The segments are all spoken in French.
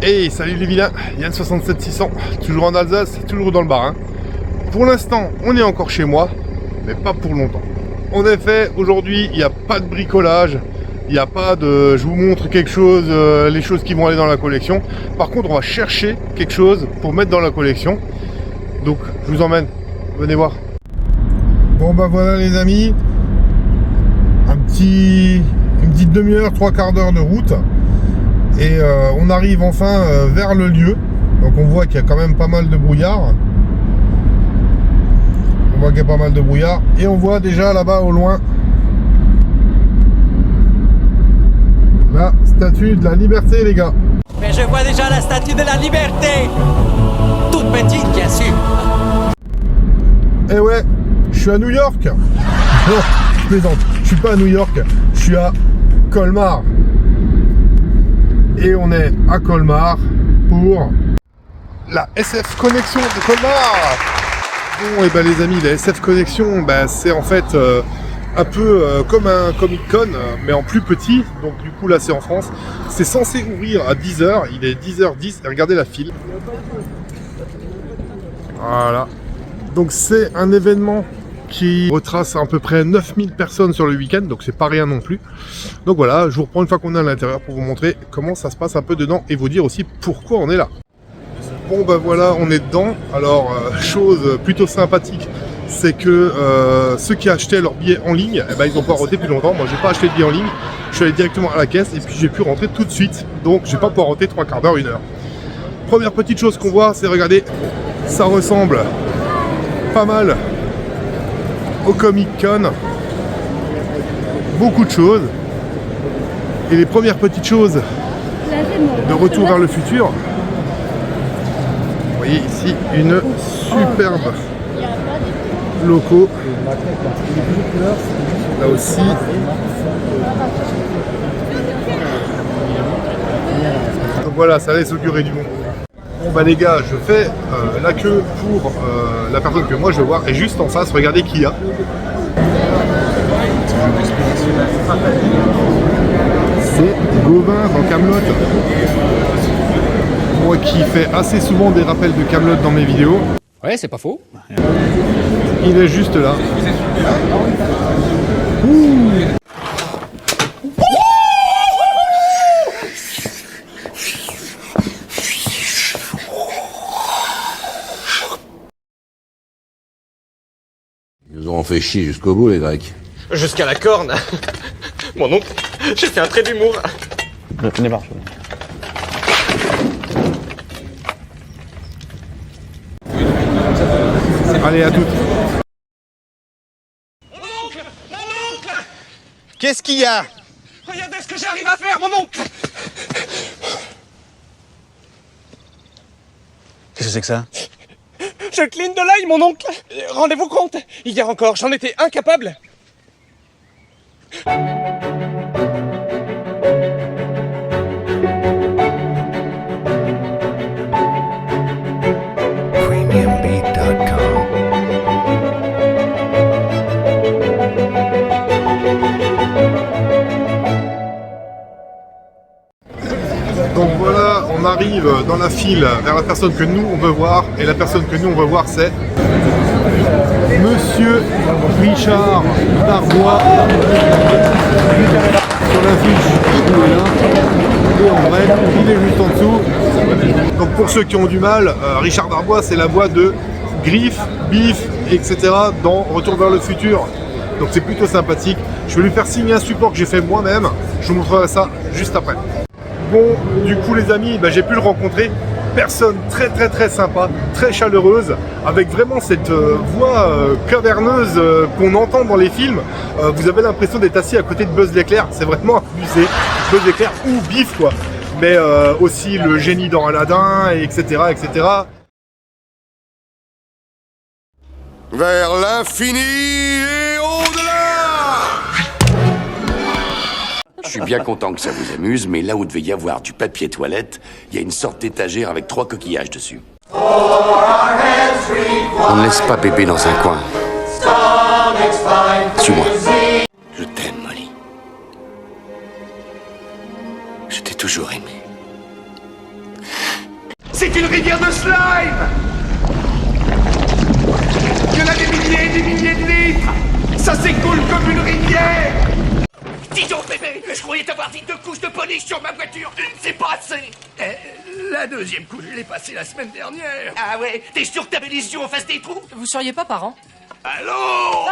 Hey, salut les vilains, Yann 67600, toujours en Alsace, toujours dans le Bas-Rhin. Pour l'instant, on est encore chez moi, mais pas pour longtemps. En effet, aujourd'hui, il n'y a pas de bricolage, il n'y a pas de... Je vous montre quelque chose, les choses qui vont aller dans la collection. Par contre, on va chercher quelque chose pour mettre dans la collection. Donc, je vous emmène, venez voir. Bon bah voilà les amis, une petite demi-heure, 3/4 d'heure de route. Et on arrive enfin vers le lieu. Donc on voit qu'il y a quand même pas mal de brouillard. On voit qu'il y a pas mal de brouillard. Et on voit déjà là-bas au loin la statue de la liberté, les gars. Mais je vois déjà la statue de la liberté. Toute petite, bien sûr. Eh ouais, je suis à New York. Non, je plaisante. Je suis pas à New York, je suis à Colmar. Et on est à Colmar pour la SF Connection de Colmar. Bon, et ben les amis, la SF Connection, c'est en fait un peu comme un Comic Con, mais en plus petit. Donc du coup là c'est en France. C'est censé ouvrir à 10h, il est 10h10 et regardez la file. Voilà. Donc c'est un événement qui retrace à peu près 9000 personnes sur le week-end, donc c'est pas rien non plus. Donc voilà, je vous reprends une fois qu'on est à l'intérieur pour vous montrer comment ça se passe un peu dedans et vous dire aussi pourquoi on est là. Bon ben voilà, on est dedans. Alors, chose plutôt sympathique, c'est que ceux qui achetaient leur billet en ligne, ils n'ont pas rentré plus longtemps. Moi j'ai pas acheté de billet en ligne, je suis allé directement à la caisse et puis j'ai pu rentrer tout de suite. Donc j'ai pas pu rentrer 3/4 d'heure, 1 heure. Première petite chose qu'on voit, c'est regardez, ça ressemble pas mal au Comic Con, beaucoup de choses. Et les premières petites choses de Retour vers le futur. Vous voyez ici une superbe loco. Là aussi. Donc voilà, ça laisse augurer du bon. Bon bah les gars, je fais la queue pour la personne que moi je veux voir. Et juste en face, regardez qui y a. C'est Gauvin dans Kaamelott. Moi qui fais assez souvent des rappels de Kaamelott dans mes vidéos. Ouais, c'est pas faux. Il est juste là. Ouh. Ils nous ont fait chier jusqu'au bout, les Grecs. Jusqu'à la corne. Mon oncle, j'ai fait un trait d'humour. Ne marche pas. Allez, à toutes. Mon oncle! Qu'est-ce qu'il y a? Regardez ce que j'arrive à faire, mon oncle! Qu'est-ce que c'est que ça? Je cligne de l'œil, mon oncle! Rendez-vous compte, hier encore, j'en étais incapable. Donc voilà, on arrive dans la file vers la personne que nous on veut voir. Et la personne que nous on veut voir, c'est Monsieur Richard Darbois. Sur l'affiche, il est là. Et en vrai, il est juste en dessous. Donc pour ceux qui ont du mal, Richard Darbois, c'est la voix de Griff, Biff, etc. dans Retour vers le futur. Donc c'est plutôt sympathique. Je vais lui faire signer un support que j'ai fait moi-même. Je vous montrerai ça juste après. Bon, du coup les amis, j'ai pu le rencontrer. Personne très sympa, très chaleureuse, avec vraiment cette voix caverneuse qu'on entend dans les films. Vous avez l'impression d'être assis à côté de Buzz l'éclair, c'est vraiment abusé. Buzz l'éclair ou Biff quoi. Mais aussi le génie dans Aladdin, etc. Vers l'infini et au-delà! Je suis bien content que ça vous amuse, mais là où devait y avoir du papier toilette, il y a une sorte d'étagère avec 3 coquillages dessus. On ne laisse pas Pépé dans un coin. Suis-moi. Je t'aime, Molly. Je t'ai toujours aimé. rivière de slime. Il y en a des milliers et des milliers de litres. Ça s'écoule comme une rivière. Dis donc, bébé, je croyais t'avoir dit 2 couches de polish sur ma voiture. Une, c'est pas assez. La deuxième couche, je l'ai passée la semaine dernière. Ah ouais, t'es sûr que t'avais les yeux en face des trous? Vous seriez pas parent? Allô?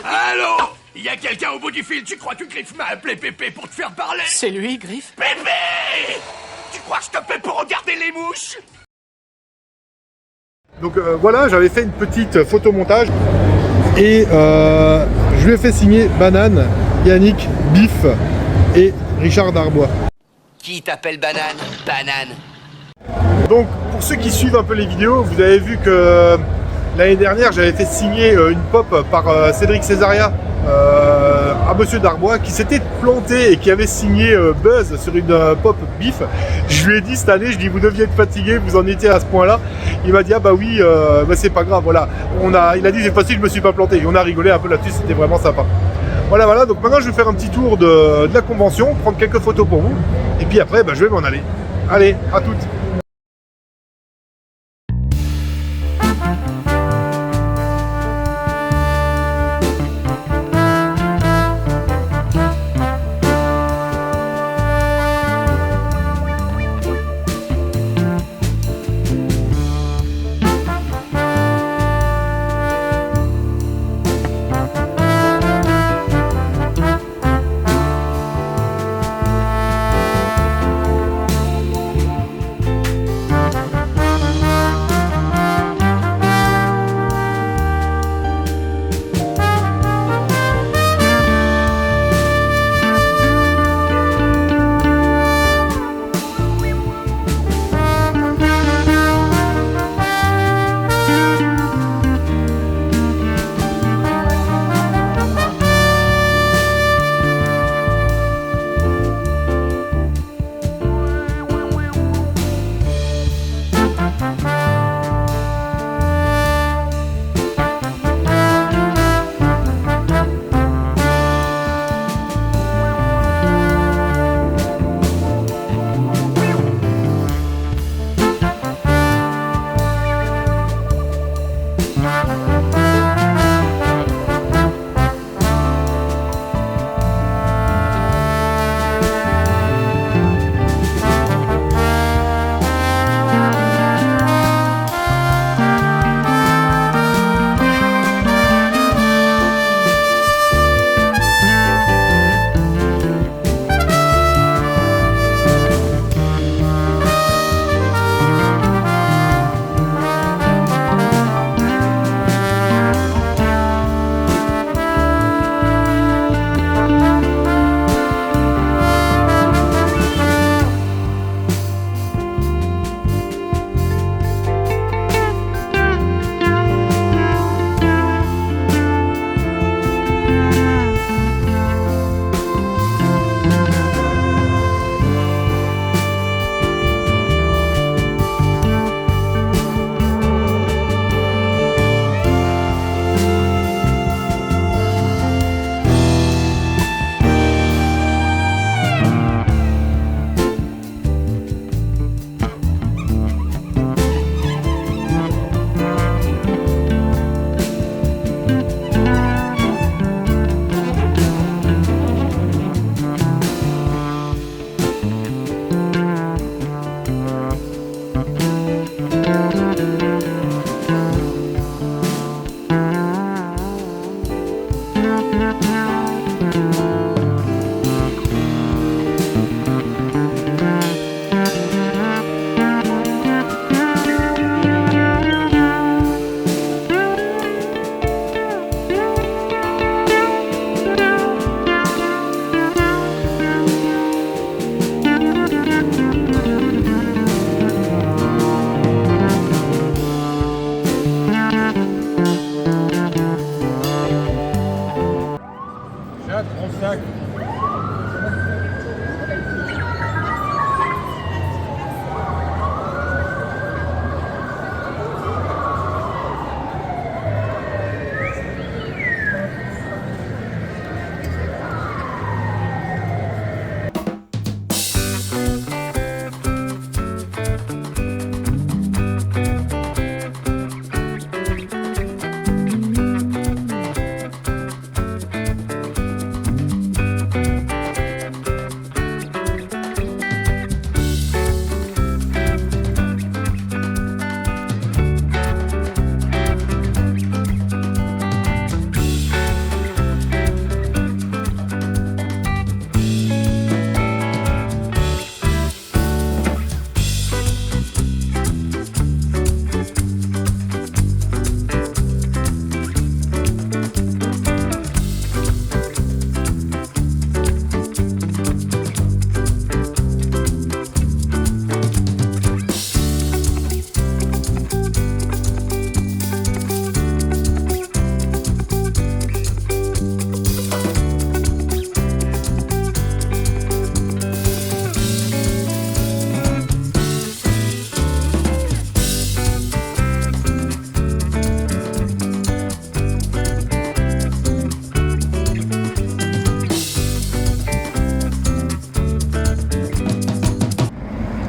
Allô? Il y a quelqu'un au bout du fil, tu crois que Griff m'a appelé Pépé pour te faire parler? C'est lui, Griff? Pépé! Tu crois que je te paie pour regarder les mouches? Donc voilà, j'avais fait une petite photomontage et je lui ai fait signer Banane, Yannick, Biff et Richard Darbois. Qui t'appelle Banane? Banane. Donc pour ceux qui suivent un peu les vidéos, vous avez vu que l'année dernière j'avais fait signer une pop par Cédric Césaria à Monsieur Darbois qui s'était planté et qui avait signé Buzz sur une pop Biff. Je lui ai dit cette année, je dis vous deviez être fatigué, vous en étiez à ce point là. Il m'a dit ah bah oui, bah c'est pas grave, voilà. Il a dit cette fois-ci je me suis pas planté et on a rigolé un peu là-dessus, c'était vraiment sympa. Voilà, donc maintenant je vais faire un petit tour de la convention, prendre quelques photos pour vous et puis après bah, je vais m'en aller. Allez, à toutes.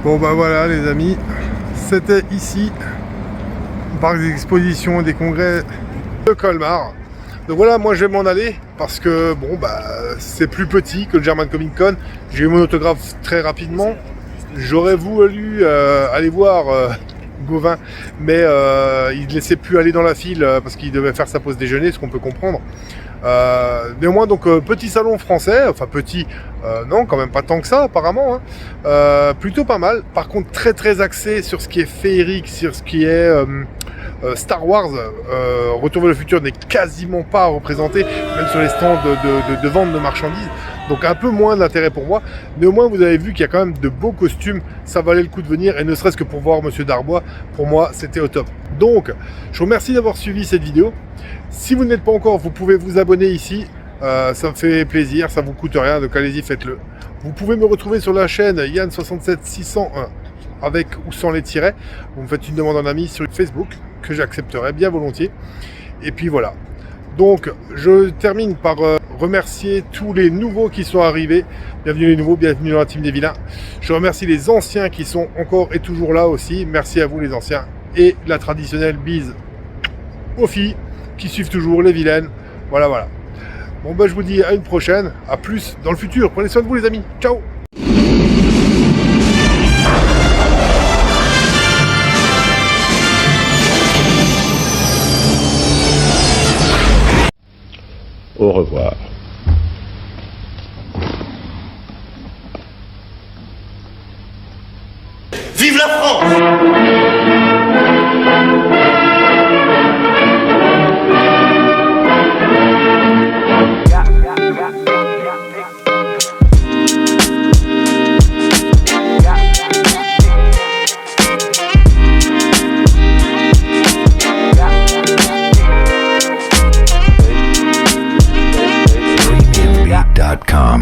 Bon bah voilà les amis, c'était ici, parc des expositions et des congrès de Colmar. Donc voilà, moi je vais m'en aller parce que bon bah c'est plus petit que le German Comic Con. J'ai eu mon autographe très rapidement. J'aurais voulu aller voir Gauvin, mais il ne laissait plus aller dans la file parce qu'il devait faire sa pause déjeuner, ce qu'on peut comprendre. Néanmoins, donc petit salon français, enfin petit, non, quand même pas tant que ça apparemment, hein. Plutôt pas mal. Par contre, très axé sur ce qui est féerique, sur ce qui est Star Wars. Retour vers le futur n'est quasiment pas représenté, même sur les stands de vente de marchandises. Donc un peu moins d'intérêt pour moi. Néanmoins, vous avez vu qu'il y a quand même de beaux costumes. Ça valait le coup de venir, et ne serait-ce que pour voir Monsieur Darbois, pour moi, c'était au top. Donc, je vous remercie d'avoir suivi cette vidéo. Si vous ne l'êtes pas encore, vous pouvez vous abonner ici. Ça me fait plaisir, ça vous coûte rien, donc allez-y, faites-le. Vous pouvez me retrouver sur la chaîne Yann67601 avec ou sans les tirets. Vous me faites une demande en ami sur Facebook que j'accepterai bien volontiers. Et puis voilà. Donc, je termine par remercier tous les nouveaux qui sont arrivés. Bienvenue les nouveaux, bienvenue dans la team des vilains. Je remercie les anciens qui sont encore et toujours là aussi. Merci à vous les anciens. Et la traditionnelle bise aux filles qui suivent toujours les vilaines. Voilà. Bon bah je vous dis à une prochaine, à plus dans le futur. Prenez soin de vous les amis. Ciao. Au revoir. Vive la France!